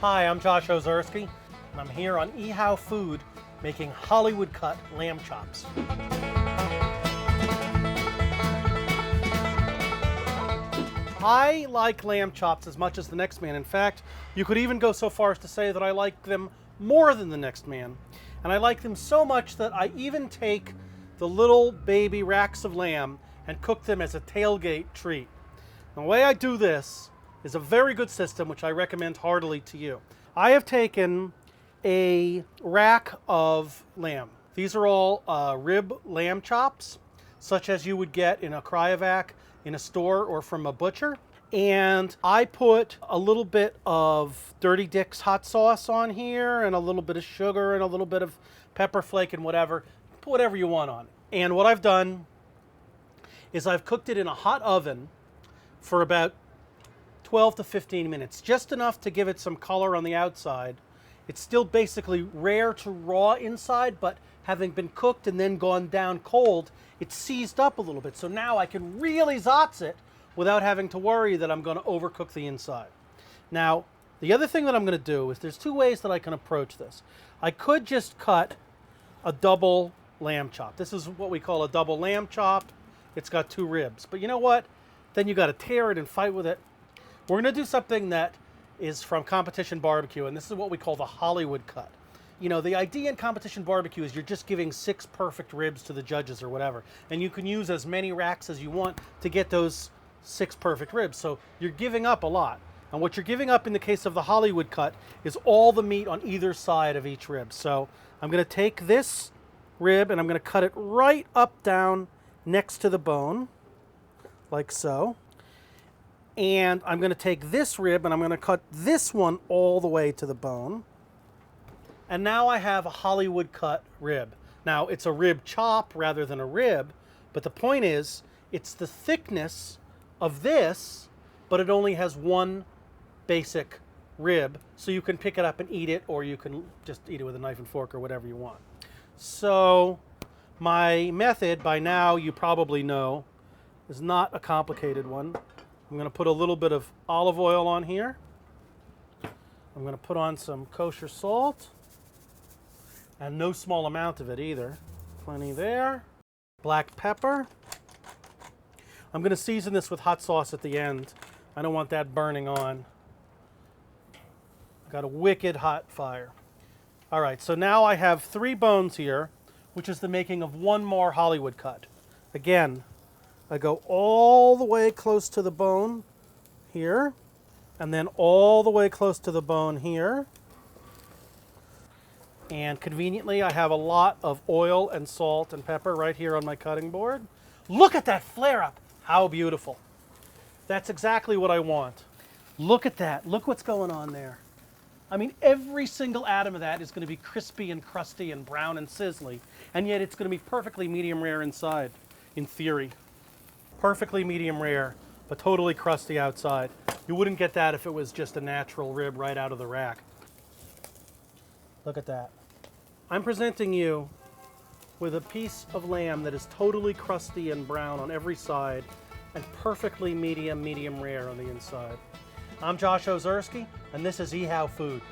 Hi, I'm Josh Ozersky, and I'm here on Ehow Food making Hollywood cut lamb chops. I like lamb chops as much as the next man. In fact, you could even go so far as to say that I like them more than the next man. And I like them so much that I even take the little baby racks of lamb and cook them as a tailgate treat. The way I do this is a very good system, which I recommend heartily to you. I have taken a rack of lamb. These are all rib lamb chops, such as you would get in a cryovac in a store or from a butcher. And I put a little bit of Dirty Dick's hot sauce on here and a little bit of sugar and a little bit of pepper flake and whatever. Put whatever you want on it. And what I've done is I've cooked it in a hot oven for about 12 to 15 minutes, just enough to give it some color on the outside. It's still basically rare to raw inside, but having been cooked and then gone down cold, it's seized up a little bit. So now I can really zotz it without having to worry that I'm going to overcook the inside. Now, the other thing that I'm going to do is there's two ways that I can approach this. I could just cut a double lamb chop. This is what we call a double lamb chop. It's got two ribs. But you know what? Then you got to tear it and fight with it. We're going to do something that is from Competition Barbecue, and this is what we call the Hollywood cut. You know, the idea in Competition Barbecue is you're just giving 6 perfect ribs to the judges or whatever, and you can use as many racks as you want to get those 6 perfect ribs. So you're giving up a lot. And what you're giving up in the case of the Hollywood cut is all the meat on either side of each rib. So I'm going to take this rib and I'm going to cut it right up down next to the bone, like so. And I'm going to take this rib and I'm going to cut this one all the way to the bone. And now I have a Hollywood cut rib. Now it's a rib chop rather than a rib, but the point is it's the thickness of this, but it only has one basic rib, so you can pick it up and eat it, or you can just eat it with a knife and fork or whatever you want. So my method, by now you probably know, is not a complicated one. I'm going to put a little bit of olive oil on here. I'm going to put on some kosher salt, and no small amount of it either. Plenty there. Black pepper. I'm going to season this with hot sauce at the end. I don't want that burning on. Got a wicked hot fire. All right, so now I have 3 bones here, which is the making of one more Hollywood cut. Again, I go all the way close to the bone here, and then all the way close to the bone here. And conveniently, I have a lot of oil and salt and pepper right here on my cutting board. Look at that flare up. How beautiful. That's exactly what I want. Look at that. Look what's going on there. I mean, every single atom of that is going to be crispy and crusty and brown and sizzly, and yet it's going to be perfectly medium rare inside, in theory. Perfectly medium rare, but totally crusty outside. You wouldn't get that if it was just a natural rib right out of the rack. Look at that. I'm presenting you with a piece of lamb that is totally crusty and brown on every side and perfectly medium rare on the inside. I'm Josh Ozersky, and this is Ehow Food.